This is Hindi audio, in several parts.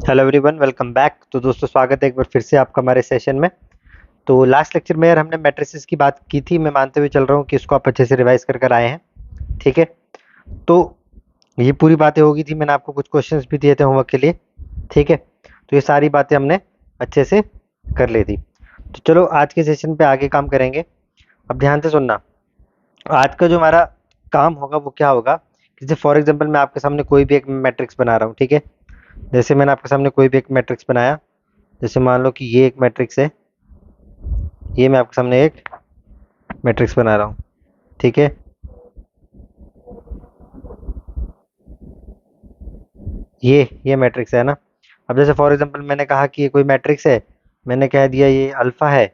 Hello everyone, welcome back. तो दोस्तों, स्वागत है एक बार फिर से आपका हमारे सेशन में। तो लास्ट लेक्चर में यार हमने मैट्रिसेस की बात की थी। मैं मानते हुए चल रहा हूँ कि इसको आप अच्छे से रिवाइज कर कर आए हैं। ठीक है। तो ये पूरी बातें होगी थी। मैंने आपको कुछ क्वेश्चंस भी दिए थे होमवर्क के लिए। ठीक है। तो ये सारी बातें हमने अच्छे से कर ली थी। तो चलो आज के सेशन पे आगे काम करेंगे। अब ध्यान से सुनना। आज का जो हमारा काम होगा वो क्या होगा। जैसे फॉर एग्जाम्पल मैं आपके सामने कोई भी एक मैट्रिक्स बना रहा हूँ। ठीक है। जैसे मैंने आपके सामने कोई भी एक मैट्रिक्स बनाया। जैसे मान लो कि ये एक मैट्रिक्स है। ये मैं आपके सामने एक मैट्रिक्स बना रहा हूँ। ठीक है। ये मैट्रिक्स है ना। अब जैसे फॉर एग्जांपल मैंने कहा कि ये कोई मैट्रिक्स है। मैंने कह दिया ये अल्फा है,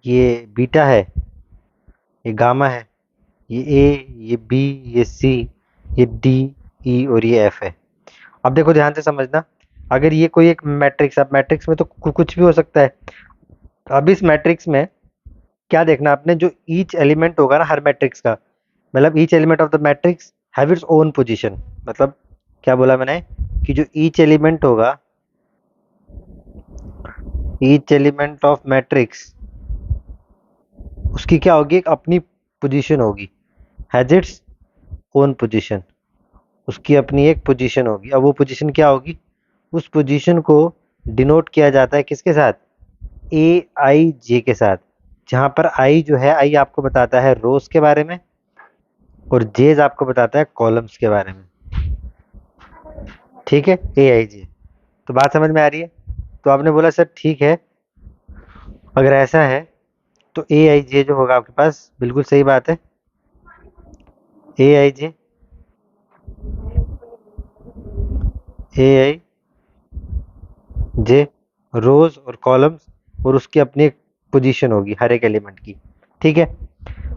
ये बीटा है, ये गामा है, ये ए, ये बी, ये सी, ये डी, ई और ये एफ है। अब देखो ध्यान से समझना। अगर ये कोई एक मैट्रिक्स, अब मैट्रिक्स में तो कुछ भी हो सकता है। अब इस मैट्रिक्स में क्या देखना आपने, जो ईच एलिमेंट होगा ना हर मैट्रिक्स का, मतलब each element of the matrix have its own position. मतलब क्या बोला मैंने, कि जो ईच एलिमेंट होगा, ईच एलिमेंट ऑफ मैट्रिक्स, उसकी क्या होगी, एक अपनी पोजीशन होगी। Has its own position. उसकी अपनी एक पोजीशन होगी। अब वो पोजीशन क्या होगी, उस पोजीशन को डिनोट किया जाता है किसके साथ, ए आई जे के साथ। जहां पर आई जो है, आई आपको बताता है रोज के बारे में, और जेज आपको बताता है कॉलम्स के बारे में। ठीक है, ए आई जे। तो बात समझ में आ रही है। तो आपने बोला सर ठीक है, अगर ऐसा है तो ए आई जे जो होगा आपके पास, बिल्कुल सही बात है। A i J, A i जे रोज और कॉलम्स, और उसकी अपनी एक पोजीशन होगी हर एक एलिमेंट की। ठीक है।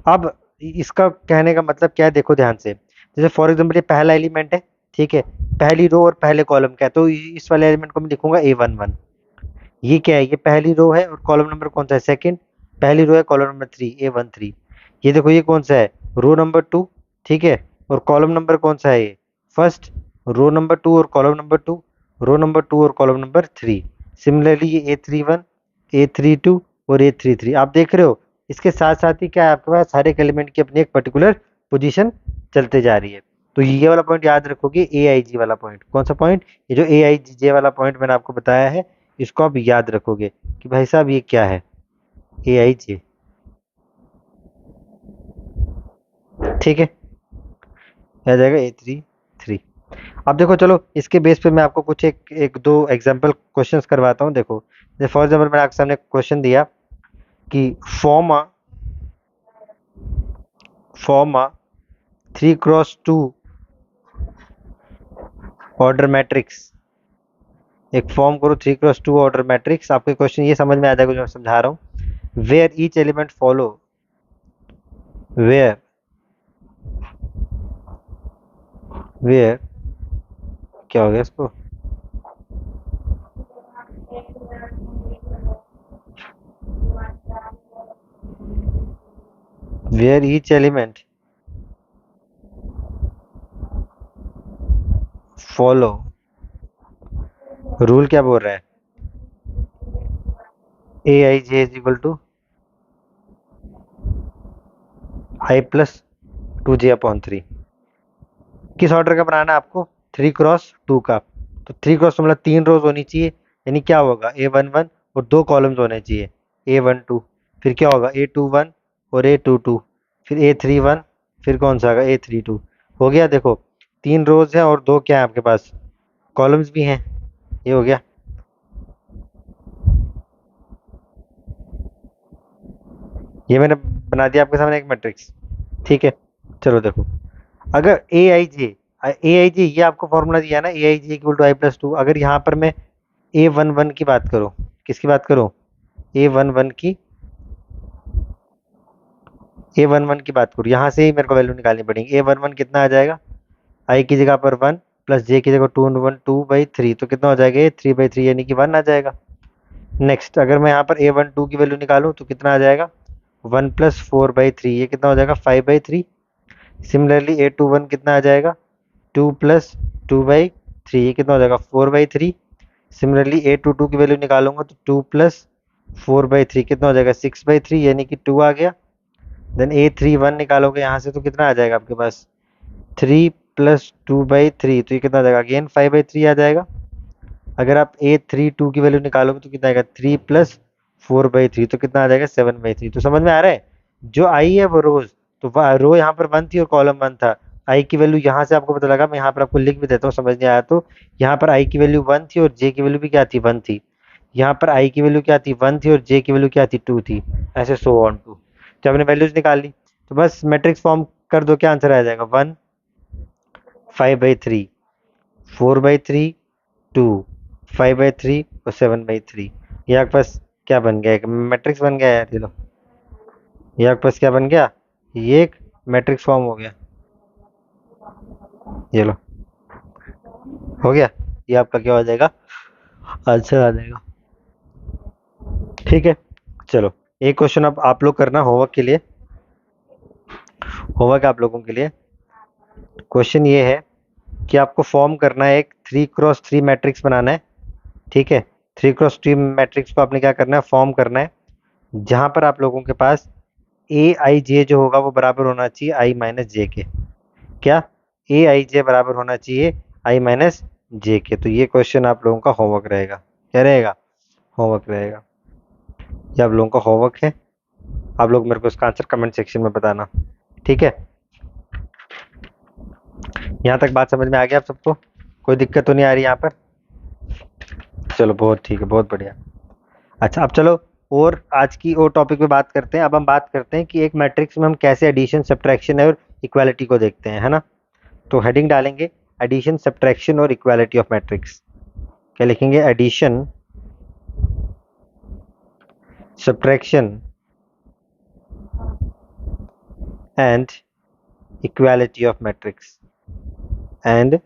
अब इसका कहने का मतलब क्या है, देखो ध्यान से। जैसे फॉर एग्जांपल ये पहला एलिमेंट है। ठीक है। पहली रो और पहले कॉलम क्या है, तो इस वाले एलिमेंट को मैं लिखूंगा A11। ये क्या है, ये पहली रो है और कॉलम नंबर कौन सा है, सेकंड। पहली रो है, कॉलम नंबर 3, A13। ये देखो ये कौन सा है, रो नंबर 2। ठीक है। और कॉलम नंबर कौन सा है, ये फर्स्ट। रो नंबर 2 और कॉलम नंबर 2, रो नंबर 2 और कॉलम नंबर 3। सिमिलरली ये A31, A32 और A33 आप देख रहे हो। इसके साथ साथ ही क्या है, आपके पास हर एक एलिमेंट की अपनी एक पर्टिकुलर पोजीशन चलते जा रही है। तो ये वाला पॉइंट याद रखोगे, ए आई जी वाला पॉइंट। कौन सा पॉइंट, ये जो ए आई जे वाला पॉइंट मैंने आपको बताया है, इसको आप याद रखोगे कि भाई साहब ये क्या है, ए आई जे। ठीक है। आ जाएगा A33। अब देखो चलो, इसके बेस पे मैं आपको कुछ एक एक दो एग्जांपल क्वेश्चंस करवाता हूँ। देखो जैसे फॉर एग्जांपल मैंने आपके सामने क्वेश्चन दिया कि फॉर्म 3x2 ऑर्डर मैट्रिक्स। एक फॉर्म करो 3x2 ऑर्डर मैट्रिक्स। आपको क्वेश्चन ये समझ में आ जाएगा जो मैं समझा रहा हूँ। Where each element follow, where where क्या हो गया इसको, where each element follow, rule क्या बोल रहा है, a i j is equal to I+2j/3। किस ऑर्डर का बनाना है आपको, 3x2 का। तो 3x मतलब 3 रोज होनी चाहिए, यानी क्या होगा A11, और 2 कॉलम्स होने चाहिए, A12। फिर क्या होगा A21 और A22, फिर A31, फिर कौन सा आएगा A32। हो गया। देखो 3 रोज हैं और 2 क्या है आपके पास, कॉलम्स भी हैं। ये हो गया। ये मैंने बना दिया आपके सामने एक मैट्रिक्स। ठीक है। चलो देखो, अगर ए आई जे ये आपको फॉर्मूला दिया ना, A i j = I+2। अगर यहाँ पर मैं A11 की बात करूँ, किसकी बात करूँ, A11 की, A11 की बात करूँ, यहाँ से ही मेरे को वैल्यू निकालनी पड़ेगी। A11 कितना आ जाएगा, आई की जगह पर 1 प्लस जे की जगह 2/3, तो कितना हो जाएगा ये 3/3, यानी कि 1 आ जाएगा। नेक्स्ट अगर मैं यहाँ पर A12 की वैल्यू निकालूँ तो कितना आ जाएगा, 1+4/3, ये कितना हो जाएगा 5/3। सिमिलरली A21 कितना आ जाएगा, 2+2/3, ये कितना हो जाएगा 4/3। सिमिलरली A22 की वैल्यू निकालूंगा तो 2 + 4/3 कितना हो जाएगा, 6/3, यानी कि 2 आ गया। देन A31 निकालोगे यहाँ से तो कितना आ जाएगा आपके पास, 3 + 2/3, तो ये कितना आ जाएगा, अगेन 5/3 आ जाएगा। अगर आप A32 की वैल्यू निकालोगे तो कितना आएगा, 3 + 4/3, तो कितना आ जाएगा, 7/3। तो समझ में आ रहा है, जो आई है वो रोज, तो रो यहाँ पर 1 थी और कॉलम 1 था। आई की वैल्यू यहाँ से आपको पता लगा, मैं यहाँ पर आपको लिख भी देता हूँ, समझ नहीं आया तो। यहाँ पर आई की वैल्यू 1 थी और जे की वैल्यू भी क्या थी, 1 थी। यहाँ पर आई की वैल्यू क्या थी, 1 थी, और जे की वैल्यू क्या थी, 2 थी। ऐसे सो ऑन टू, जब आपने वैल्यूज निकाल ली तो बस मैट्रिक्स फॉर्म कर दो, क्या आंसर आ जाएगा, 1, 5/3, 4/3, 2, 5/3 और 7/3। ये आपके पास क्या बन गया, एक मैट्रिक्स बन गया यार, ये लो। ये आपके पास क्या बन गया, ये एक मैट्रिक्स फॉर्म हो गया। ये लो, हो गया। ये आपका क्या हो जाएगा, आंसर आ जाएगा। ठीक है, चलो एक क्वेश्चन अब आप लोग करना होमवर्क के लिए। होमवर्क आप लोगों के लिए क्वेश्चन ये है कि आपको फॉर्म करना है, एक 3 × 3 मैट्रिक्स बनाना है। ठीक है, 3 × 3 मैट्रिक्स को आपने क्या करना है, फॉर्म करना है, जहां पर आप लोगों के पास ए आई जे जो होगा वो बराबर होना चाहिए I - J के। क्या, ए आई जे बराबर होना चाहिए I - J के। तो ये क्वेश्चन आप लोगों का होमवर्क रहेगा। क्या रहेगा, होमवर्क रहेगा। ये आप लोगों का होमवर्क है, आप लोग मेरे को इसका आंसर कमेंट सेक्शन में बताना। ठीक है, यहाँ तक बात समझ में आ गया आप सबको, कोई दिक्कत तो नहीं आ रही यहाँ पर। चलो बहुत ठीक है, बहुत बढ़िया। अच्छा अब चलो, और आज की और टॉपिक पे बात करते हैं। अब हम बात करते हैं कि एक मैट्रिक्स में हम कैसे एडिशन, सब्ट्रैक्शन और इक्वालिटी को देखते हैं, है ना। तो हेडिंग डालेंगे एडिशन, सब्ट्रैक्शन और इक्वालिटी ऑफ मैट्रिक्स। क्या लिखेंगे, addition, subtraction and equality of matrix. And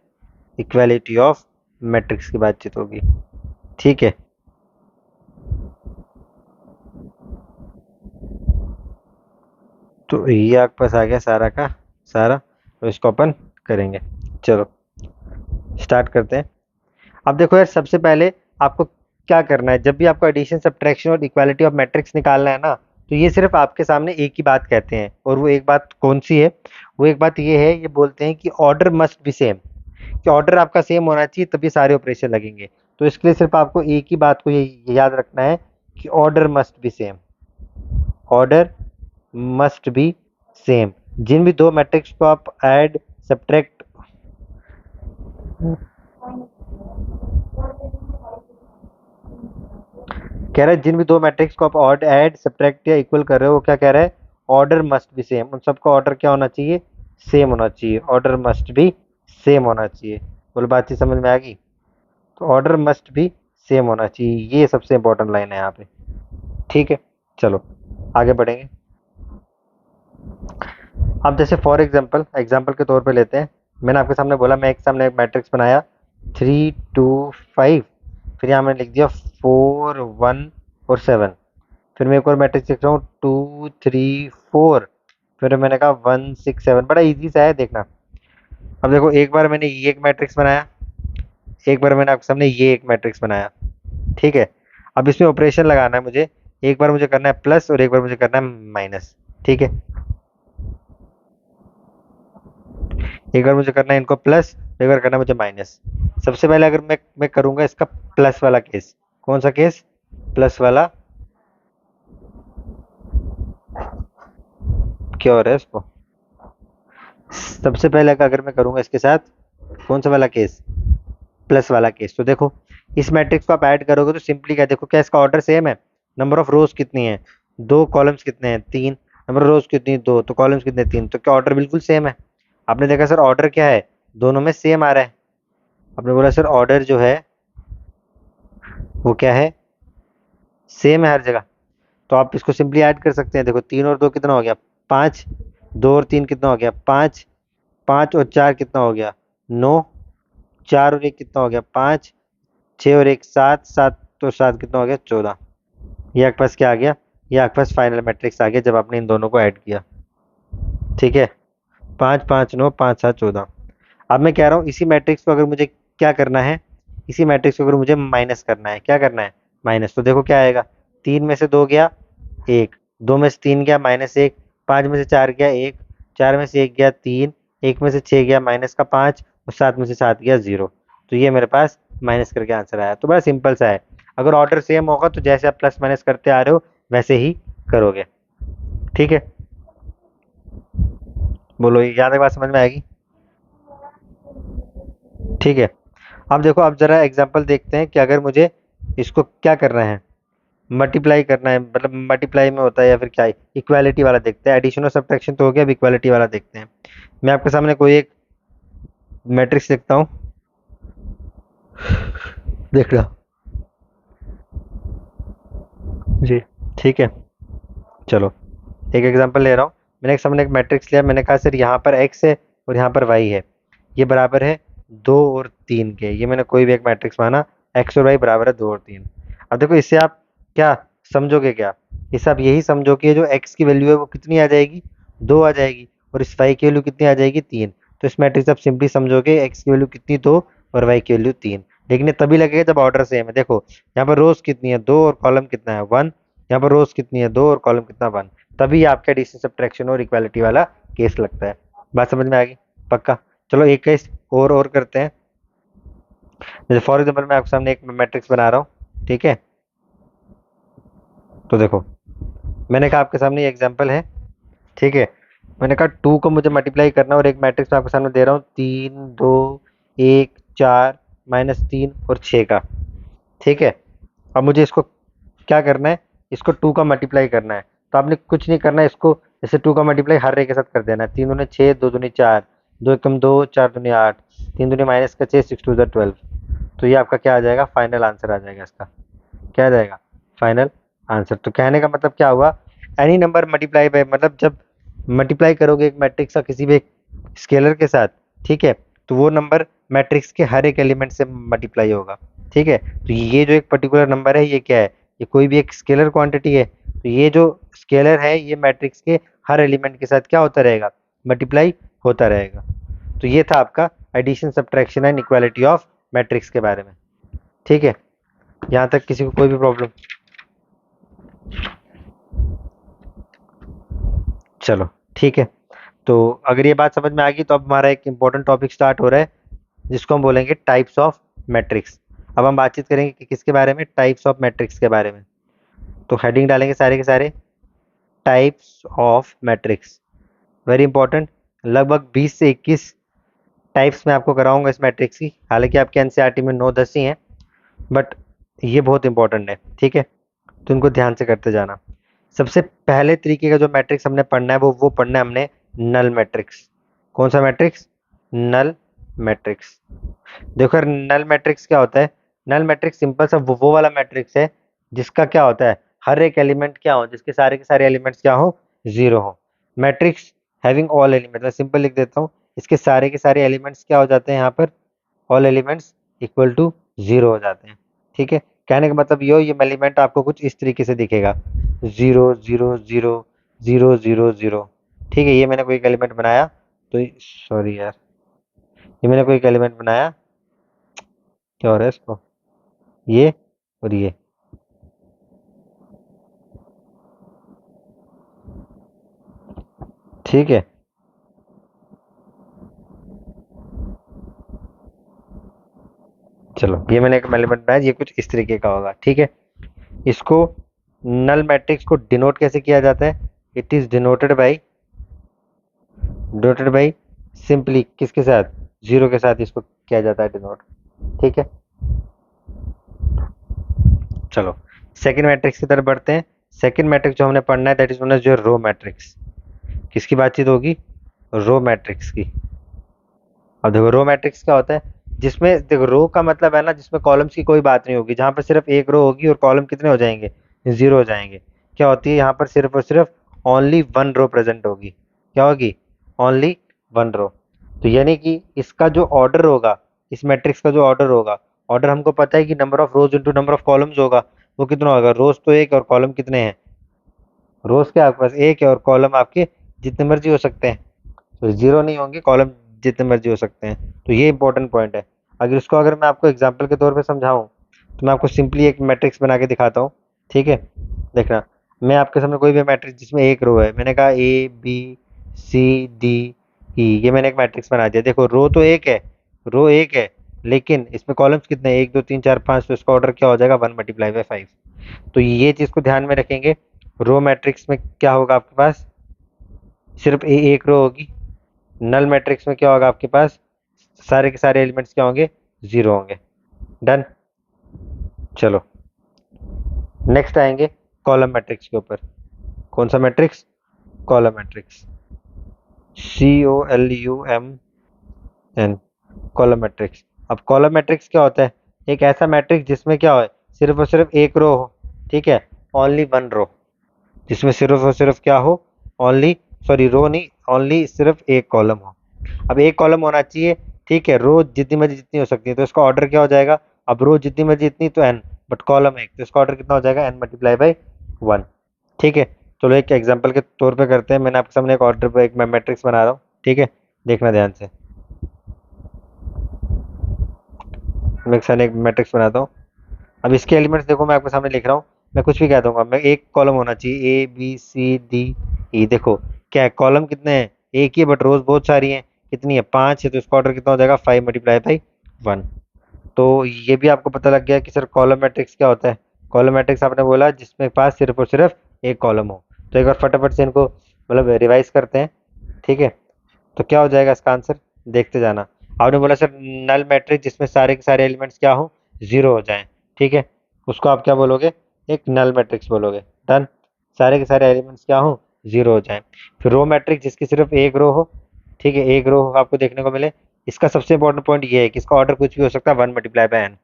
equality of matrix की बातचीत होगी। ठीक है, तो ये आपके पास आ गया सारा का सारा, तो इसको अपन करेंगे। चलो स्टार्ट करते हैं। अब देखो यार, सबसे पहले आपको क्या करना है, जब भी आपको एडिशन, सब्ट्रैक्शन और इक्वालिटी ऑफ मैट्रिक्स निकालना है ना, तो ये सिर्फ आपके सामने एक ही बात कहते हैं, और वो एक बात कौन सी है, वो एक बात ये है, ये बोलते हैं कि ऑर्डर मस्ट बी सेम, कि ऑर्डर आपका सेम होना चाहिए तभी सारे ऑपरेशन लगेंगे। तो इसके लिए सिर्फ आपको एक ही बात को ये याद रखना है कि order must be same, order must be same. जिन भी दो मैट्रिक्स को आप ऐड, सब्ट्रैक्ट, कह रहा है जिन भी दो मैट्रिक्स को आप ऑड, ऐड, सब्ट्रैक्ट या इक्वल कर रहे हो, वो क्या कह रहा है, ऑर्डर मस्ट बी सेम, उन सबका ऑर्डर क्या होना चाहिए, सेम होना चाहिए, ऑर्डर मस्ट बी सेम होना चाहिए। बोलो बातचीत समझ में आ गई, तो ऑर्डर मस्ट बी सेम होना चाहिए, ये सबसे इंपॉर्टेंट लाइन है यहाँ पे। ठीक है, चलो आगे बढ़ेंगे। अब जैसे फॉर एग्जाम्पल, एग्जाम्पल के तौर पे लेते हैं, मैंने आपके सामने बोला, मैं एक सामने एक मैट्रिक्स बनाया 3, 2, 5, फिर यहाँ मैंने लिख दिया 4, 1 और 7। फिर मैं एक और मैट्रिक्स लिख रहा हूँ 2, 3, 4, फिर मैंने कहा 1, 6, 7। बड़ा इजी सा है, देखना। अब देखो, एक बार मैंने ये एक मैट्रिक्स बनाया, एक बार मैंने आपके सामने ये एक मैट्रिक्स बनाया। ठीक है, अब इसमें ऑपरेशन लगाना है मुझे, एक बार मुझे करना है प्लस और एक बार मुझे करना है माइनस। ठीक है, एक बार मुझे करना है इनको प्लस, एक बार करना है मुझे माइनस। सबसे पहले अगर मैं करूंगा इसका प्लस वाला केस, कौन सा केस, प्लस वाला, क्या हो रहा है इसको, सबसे पहले अगर मैं करूंगा इसके साथ कौन सा वाला केस, प्लस वाला केस, तो देखो इस मैट्रिक्स को आप ऐड करोगे तो सिंपली क्या, देखो क्या इसका ऑर्डर सेम है, नंबर ऑफ रोज कितनी है, दो, कॉलम्स कितने हैं, 3, नंबर ऑफ रोज कितनी, दो, तो कॉलम्स कितने, 3, तो क्या ऑर्डर बिल्कुल सेम है। आपने देखा सर ऑर्डर क्या है, दोनों में सेम आ रहा है। आपने बोला सर ऑर्डर जो है वो क्या है, सेम है हर जगह। तो आप इसको सिंपली ऐड कर सकते हैं। देखो 3 और 2 कितना हो गया, 5, 2 और 3 कितना हो गया, 5, 5 और 4 कितना हो गया, 9, 4 और 1 कितना हो गया, 5, 6 और 1 7, 7 और 7 कितना हो गया, 14। ये आपके पास क्या आ गया, ये आपके पास फाइनल मैट्रिक्स आ गया जब आपने इन दोनों को ऐड किया। ठीक है, 5, 5, 9, 5, 7, 14। अब मैं कह रहा हूँ इसी मैट्रिक्स को अगर मुझे क्या करना है, इसी मैट्रिक्स को अगर मुझे माइनस करना है, क्या करना है, माइनस, तो देखो क्या आएगा, 3 में से 2 गया 1, 2 में से 3 गया -1, 5 में से 4 गया 1, 4 में से 1 गया 3, 1 में से 6 गया -5 और 7 में से 7 गया 0। तो ये मेरे पास माइनस करके आंसर आया। तो बड़ा सिंपल सा है, अगर ऑर्डर सेम होगा तो जैसे आप प्लस माइनस करते आ रहे हो वैसे ही करोगे। ठीक है, बोलो यहाँ तक बात समझ में आएगी? ठीक है, अब देखो, अब जरा एग्जांपल देखते हैं कि अगर मुझे इसको क्या करना है, मल्टीप्लाई करना है, मतलब मल्टीप्लाई में होता है या फिर क्या है, इक्वालिटी वाला देखते हैं। एडिशन और सब्ट्रैक्शन तो हो गया, अब इक्वालिटी वाला देखते हैं। मैं आपके सामने कोई एक मैट्रिक्स लिखता हूँ, देख लो जी। ठीक है, चलो एक एग्जांपल ले रहा हूँ। मैंने एक सामने एक मैट्रिक्स लिया, मैंने कहा सर यहाँ पर x है और यहाँ पर y है, ये बराबर है 2 और 3 के। ये मैंने कोई भी एक मैट्रिक्स माना, x और y बराबर है 2 और 3। अब देखो इससे आप क्या समझोगे, क्या इससे आप यही समझो कि ये जो x की वैल्यू है वो कितनी आ जाएगी, 2 आ जाएगी, और इस y की वैल्यू कितनी आ जाएगी, 3। तो इस मैट्रिक्स आप सिंपली समझोगे x की वैल्यू कितनी, 2, और y की वैल्यू 3। लेकिन ये तभी लगेगा जब ऑर्डर सेम है। देखो यहाँ पर रोज कितनी है, 2, और कॉलम कितना है, 1। यहाँ पर रोज कितनी है, 2, और कॉलम कितना, 1। तभी आपका एडिशन सब्ट्रैक्शन और इक्वालिटी वाला केस लगता है। बात समझ में आ गई? पक्का? चलो एक केस और करते हैं। जैसे फॉर एग्जाम्पल मैं आपके सामने एक मैट्रिक्स बना रहा हूँ, ठीक है। तो देखो मैंने कहा आपके सामने ये एग्जाम्पल है, ठीक है। मैंने कहा 2 को मुझे मल्टीप्लाई करना, और एक मैट्रिक्स मैं आपके सामने दे रहा हूँ, 3 2 1 4 -3 और 6 का, ठीक है। अब मुझे इसको क्या करना है, इसको 2 का मल्टीप्लाई करना है। तो आपने कुछ नहीं करना है, इसको जैसे 2 का मल्टीप्लाई हर एक के साथ कर देना है। 3 दूनी 6, 2 दूनी 4, 2 एकम 2, 4 दूनी 8, 3 दूनी -6, 6 2 12। तो ये आपका क्या आ जाएगा, फाइनल आंसर आ जाएगा इसका। क्या आ जाएगा, फाइनल आंसर। तो कहने का मतलब क्या हुआ, एनी नंबर मल्टीप्लाई बाय, मतलब जब मल्टीप्लाई करोगे एक मैट्रिक्स का किसी भी एक स्केलर के साथ, ठीक है, तो वो नंबर मैट्रिक्स के हर एक एलिमेंट से मल्टीप्लाई होगा। ठीक है, तो ये जो एक पर्टिकुलर नंबर है, ये क्या है, ये कोई भी एक स्केलर क्वांटिटी है। तो ये जो स्केलर है ये मैट्रिक्स के हर एलिमेंट के साथ क्या होता रहेगा, मल्टीप्लाई होता रहेगा। तो ये था आपका addition subtraction and equality of matrix के बारे में। ठीक है, यहाँ तक किसी को कोई भी प्रॉब्लम? चलो ठीक है, तो अगर ये बात समझ में आ गई तो अब हमारा एक इम्पोर्टेंट टॉपिक स्टार्ट हो रहा है, जिसको हम बोलेंगे टाइप्स ऑफ मैट्रिक्स। अब हम बातचीत करेंगे कि किसके बारे में, टाइप्स ऑफ मैट्रिक्स के बारे में। तो हेडिंग डालेंगे सारे के सारे, types of matrix. Very important, लगभग 20 से 21 टाइप्स मैं आपको कराऊंगा इस मैट्रिक्स की। हालांकि आपके एनसीईआरटी में 9-10 ही हैं, बट ये बहुत इंपॉर्टेंट है, ठीक है। तो इनको ध्यान से करते जाना। सबसे पहले तरीके का जो मैट्रिक्स हमने पढ़ना है वो पढ़ना है हमने नल मैट्रिक्स। कौन सा मैट्रिक्स, नल मैट्रिक्स। देखो यार, नल मैट्रिक्स क्या होता है, नल मैट्रिक्स सिंपल सा वो वाला मैट्रिक्स है जिसका क्या होता है, हर एक एलिमेंट क्या हो, जिसके सारे के सारे एलिमेंट्स क्या हो, जीरो हो। मैट्रिक्स हैविंग ऑल एलिमेंट, मैं सिंपल लिख देता हूँ, इसके सारे के सारे एलिमेंट्स क्या हो जाते हैं यहाँ पर, all elements equal to zero हो जाते हैं। ठीक है, कहने का मतलब ये एलिमेंट आपको कुछ इस तरीके से दिखेगा, 0 0 0 0 0 0। ठीक है, ये मैंने कोई एक एलिमेंट बनाया, तो सॉरी यार, ये मैंने कोई एक एलिमेंट बनाया, क्या हो रहा है इसको, ये और ये। ठीक है, चलो ये मैंने एक एलिमेंट बनाया, ये कुछ इस तरीके का होगा। ठीक है, इसको नल मैट्रिक्स को डिनोट कैसे किया जाता है, it is denoted by simply किसके साथ, जीरो के साथ इसको किया जाता है डिनोट। ठीक है, चलो सेकंड मैट्रिक्स की तरफ बढ़ते हैं। सेकंड मैट्रिक्स जो हमने पढ़ना है that is known as your row matrix. किसकी बातचीत होगी, रो मैट्रिक्स की। अब देखो रो मैट्रिक्स क्या होता है, जिसमें देखो रो का मतलब है ना, जिसमें कॉलम्स की कोई बात नहीं होगी, जहां पर सिर्फ एक रो होगी और कॉलम कितने हो जाएंगे, जीरो हो जाएंगे। क्या होती है यहाँ पर, सिर्फ और सिर्फ ओनली वन रो प्रेजेंट होगी। क्या होगी, ओनली वन रो। तो यानी कि इसका जो ऑर्डर होगा, इस मैट्रिक्स का जो ऑर्डर होगा, ऑर्डर हमको पता है कि number of rose into number of columns होगा। वो कितना होगा, रोज तो एक और कॉलम कितने हैं, रोज के आपके पास एक है और कॉलम आपके जितने मर्जी हो सकते हैं, तो जीरो नहीं होंगे, कॉलम जितने मर्जी हो सकते हैं। तो ये इंपॉर्टेंट पॉइंट है। अगर मैं आपको एग्जांपल के तौर पे समझाऊं तो मैं आपको सिंपली एक मैट्रिक्स बना के दिखाता हूँ। ठीक है, देखना, मैं आपके सामने कोई भी मैट्रिक्स जिसमें एक रो है, मैंने कहा A B C D E, ये मैंने एक मैट्रिक्स बना दिया। देखो रो एक है, लेकिन इसमें कॉलम्स कितने हैं, 1 2 3 4 5, तो इसका ऑर्डर क्या हो जाएगा, 1 × 5। तो ये चीज़ को ध्यान में रखेंगे। रो मैट्रिक्स में क्या होगा आपके पास, सिर्फ एक रो होगी। नल मैट्रिक्स में क्या होगा आपके पास, सारे के सारे एलिमेंट्स क्या होंगे, जीरो होंगे। डन। चलो नेक्स्ट आएंगे कॉलम मैट्रिक्स के ऊपर। कौन सा matrix, column matrix, COLUMN, column matrix. अब कॉलम मैट्रिक्स क्या होता है, एक ऐसा मैट्रिक्स जिसमें क्या हो, सिर्फ और सिर्फ एक रो हो। ठीक है, ओनली वन रो, जिसमें सिर्फ और सिर्फ क्या हो, ओनली, सॉरी रो नहीं, ओनली सिर्फ एक कॉलम हो। अब एक कॉलम होना चाहिए। ठीक है, रो जितनी मर्जी जितनी हो सकती है, तो इसका ऑर्डर क्या हो जाएगा, अब रो जितनी मर्जी जितनी तो एन, बट कॉलम एक, तो इसका ऑर्डर कितना हो जाएगा, n×1। ठीक है, चलो एक एग्जांपल के तौर पे करते हैं। मैंने आपके सामने एक ऑर्डर पे एक मैं मैट्रिक्स बना रहा हूँ। ठीक है, देखना ध्यान से, मैं एक मैट्रिक्स बनाता हूँ। अब इसके एलिमेंट्स देखो, मैं आपके सामने लिख रहा हूँ, मैं कुछ भी कह दूंगा, मैं एक कॉलम होना चाहिए, A B C D E। देखो क्या है, कॉलम कितने हैं, एक ही है, बट रोज बहुत सारी हैं। कितनी है, 5 है, तो इसका ऑर्डर कितना हो जाएगा, 5 × 1। तो ये भी आपको पता लग गया कि सर कॉलम मैट्रिक्स क्या होता है। कॉलम मैट्रिक्स आपने बोला जिसमें पास सिर्फ और सिर्फ एक कॉलम हो। तो एक बार फटाफट से इनको मतलब रिवाइज करते हैं। ठीक है, तो क्या हो जाएगा इसका आंसर, देखते जाना। आपने बोला सर नल मैट्रिक्स जिसमें सारे के सारे एलिमेंट्स क्या हो, जीरो हो जाएं। ठीक है, उसको आप क्या बोलोगे, एक नल मैट्रिक्स बोलोगे। डन, सारे के सारे एलिमेंट्स क्या हो, जीरो हो जाएं। फिर रो मैट्रिक्स जिसकी सिर्फ एक रो हो। ठीक है, एक रो आपको देखने को मिले, इसका सबसे इंपॉर्टेंट पॉइंट ये है कि इसका ऑर्डर कुछ भी हो सकता है, 1 × n।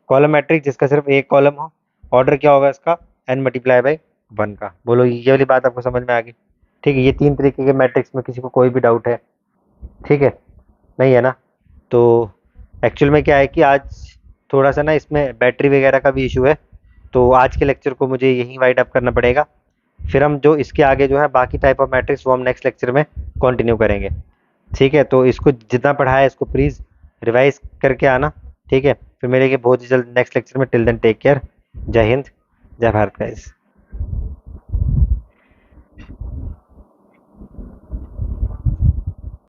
कॉलम मैट्रिक्स जिसका सिर्फ एक कॉलम हो, ऑर्डर क्या होगा इसका, n×1 का। बोलो ये वाली बात आपको समझ में आ गई। ठीक है, ये 3 तरीके के मैट्रिक्स में किसी को कोई भी डाउट है, ठीक है, नहीं है ना। तो एक्चुअल में क्या है कि आज थोड़ा सा ना इसमें बैटरी वगैरह का भी इशू है, तो आज के लेक्चर को मुझे यहीं वाइड अप करना पड़ेगा। फिर हम जो इसके आगे जो है बाकी टाइप ऑफ मैट्रिक्स वो हम नेक्स्ट लेक्चर में कंटिन्यू करेंगे। ठीक है, तो इसको जितना पढ़ा है इसको प्लीज़ रिवाइज करके आना। ठीक है, फिर मिलेंगे बहुत ही जल्द नेक्स्ट लेक्चर में। टिल देन टेक केयर, जय हिंद, जय भारत गाइस।